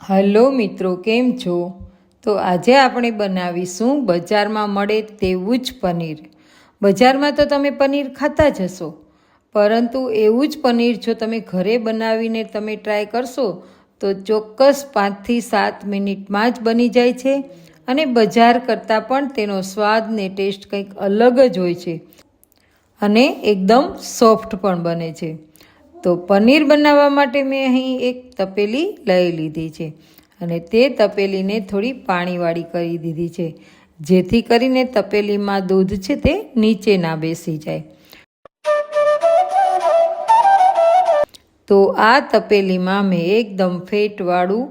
Hello મિત્રો, કેમ છો? તો આજે આપણે બનાવીશું બજારમાં મળે તેવું જ પનીર. બજારમાં તો તમે પનીર ખાતા જ હશો, પરંતુ એવું જ પનીર જો તમે ઘરે બનાવીને તમે ટ્રાય કરશો તો ચોક્કસ 5 થી 7 મિનિટમાં જ બની જાય છે. અને બજાર કરતાં પણ તેનો સ્વાદ ને ટેસ્ટ કંઈક અલગ જ હોય છે અને એકદમ સોફ્ટ પણ બને છે. તો પનીર બનાવવા માટે મેં અહીં એક તપેલી લઈ લીધી છે અને તે તપેલીને થોડી પાણીવાળી કરી દીધી છે, જેથી કરીને તપેલીમાં દૂધ છે તે નીચે ના બેસી જાય. તો આ તપેલીમાં મેં એકદમ ફેટવાળું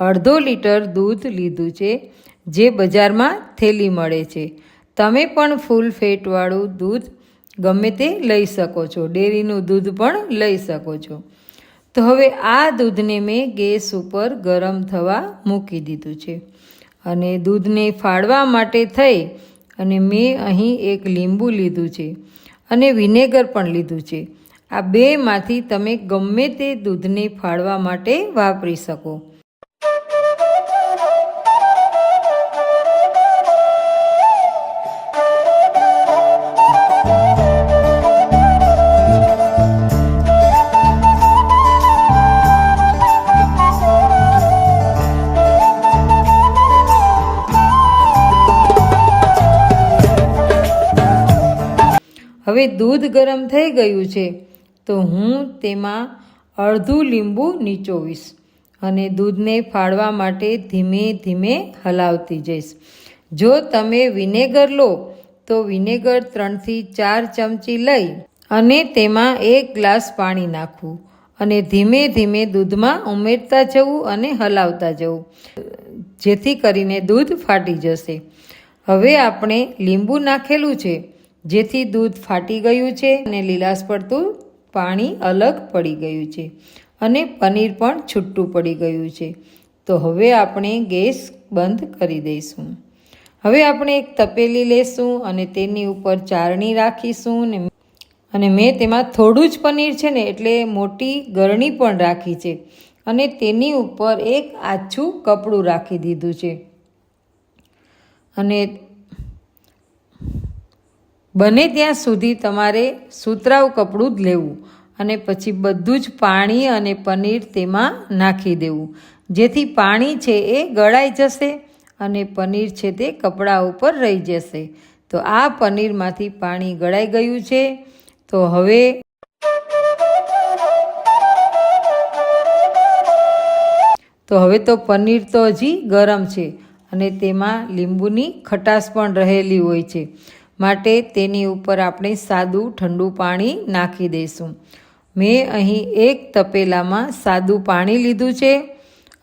1/2 લીટર દૂધ લીધું છે, જે બજારમાં થેલી મળે છે. તમે પણ ફૂલ ફેટવાળું દૂધ ગમે તે લઈ શકો છો, ડેરીનું દૂધ પણ લઈ શકો છો. તો હવે આ દૂધને મેં ગેસ ઉપર ગરમ થવા મૂકી દીધું છે અને દૂધને ફાડવા માટે થઈ અને મેં અહીં એક લીંબુ લીધું છે અને વિનેગર પણ લીધું છે. આ બેમાંથી તમે ગમે તે દૂધને ફાડવા માટે વાપરી શકો. હવે દૂધ ગરમ થઈ ગયું છે તો હું તેમાં અડધું લીંબુ નીચોવીશ અને દૂધને ફાડવા માટે ધીમે ધીમે હલાવતી જઈશ. જો તમે વિનેગર લો તો વિનેગર 3 થી 4 ચમચી લઈ અને તેમાં 1 ગ્લાસ પાણી નાખવું અને ધીમે ધીમે દૂધમાં ઉમેરતા જવું અને હલાવતા જવું, જેથી કરીને દૂધ ફાટી જશે. હવે આપણે લીંબુ નાખેલું છે, જેથી દૂધ ફાટી ગયું છે અને લીલાશ પડતું પાણી અલગ પડી ગયું છે અને પનીર પણ છૂટું પડી ગયું છે. તો હવે આપણે ગેસ બંધ કરી દઈશું. હવે આપણે એક તપેલી લેશું અને તેની ઉપર ચાળણી રાખીશું અને મેં તેમાં થોડું જ પનીર છે ને એટલે મોટી ગરણી પણ રાખી છે અને તેની ઉપર એક આછું કપડું રાખી દીધું છે. અને બને ત્યાં સુધી તમારે સુતરાઉ કપડું જ લેવું અને પછી બધું જ પાણી અને પનીર તેમાં નાખી દેવું, જેથી પાણી છે એ ગળાઈ જશે અને પનીર છે તે કપડા ઉપર રહી જશે. તો આ પનીરમાંથી પાણી ગળાઈ ગયું છે. તો હવે તો પનીર તો હજી ગરમ છે અને તેમાં લીંબુની ખટાશ પણ રહેલી હોય છે, માટે તેની ઉપર આપણે સાદું ઠંડુ પાણી નાખી દઈશું. મેં અહીં એક તપેલામાં સાદું પાણી લીધું છે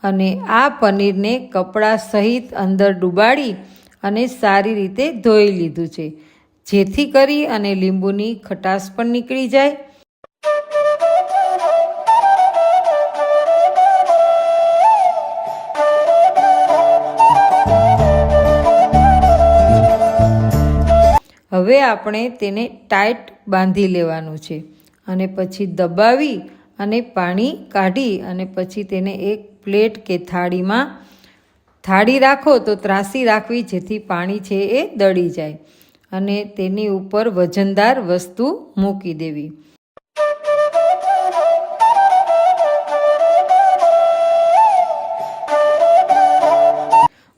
અને આ પનીરને કપડાં સહિત અંદર ડૂબાડી અને સારી રીતે ધોઈ લીધું છે, જેથી કરી અને લીંબુની ખટાશ પણ નીકળી જાય. હવે આપણે તેને ટાઈટ બાંધી લેવાનું છે અને પછી દબાવી અને પાણી કાઢી અને પછી તેને એક પ્લેટ કે થાળી રાખો તો ત્રાસી રાખવી, જેથી પાણી છે એ દળી જાય અને તેની ઉપર વજનદાર વસ્તુ મૂકી દેવી.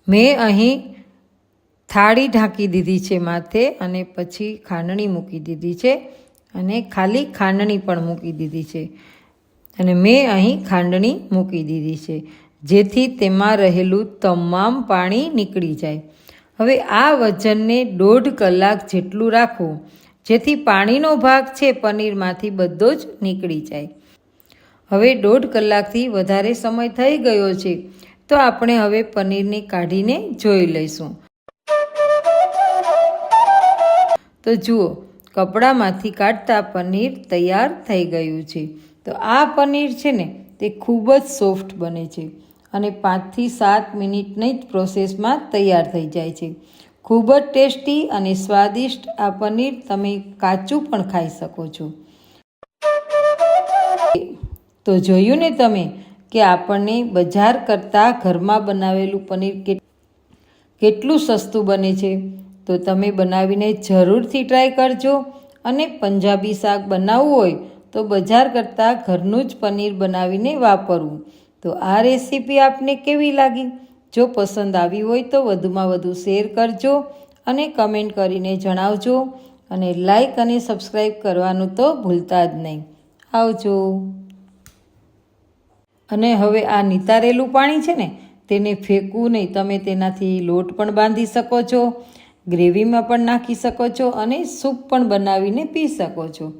મેં અહીં થાળી ઢાંકી દીધી છે માથે અને પછી ખાંડણી મૂકી દીધી છે અને ખાલી ખાંડણી પણ મૂકી દીધી છે અને મેં અહીં ખાંડણી મૂકી દીધી છે, જેથી તેમાં રહેલું તમામ પાણી નીકળી જાય. હવે આ વજનને 1.5 કલાક જેટલું રાખવું, જેથી પાણીનો ભાગ છે પનીરમાંથી બધો જ નીકળી જાય. હવે 1.5 કલાકથી વધારે સમય થઈ ગયો છે, તો આપણે હવે પનીરને કાઢીને જોઈ લઈશું. તો જુઓ, કપડામાંથી કાઢતા પનીર તૈયાર થઈ ગયું છે. તો આ પનીર છે ને તે ખૂબ જ સોફ્ટ બને છે અને 5 થી 7 મિનિટની જ પ્રોસેસમાં તૈયાર થઈ જાય છે. ખૂબ જ ટેસ્ટી અને સ્વાદિષ્ટ આ પનીર તમે કાચું પણ ખાઈ શકો છો. તો જોયું ને તમે, કે આપણને બજાર કરતાં ઘરમાં બનાવેલું પનીર કેટલું સસ્તું બને છે. તો તમે બનાવીને જરૂરથી ટ્રાય કરજો. અને પંજાબી શાક બનાવવું હોય તો બજાર કરતાં ઘરનું જ પનીર બનાવીને વાપરવું. તો આ રેસીપી આપને કેવી લાગી? જો પસંદ આવી હોય તો વધુમાં વધુ શેર કરજો અને કમેન્ટ કરીને જણાવજો. અને લાઈક અને સબસ્ક્રાઈબ કરવાનું તો ભૂલતા જ નહીં. આવજો. અને હવે આ નિતારેલું પાણી છે ને, તેને ફેંકવું નહીં. તમે તેનાથી લોટ પણ બાંધી શકો છો, ગ્રેવીમાં પણ નાખી શકો છો અને સૂપ પણ બનાવીને પી શકો છો.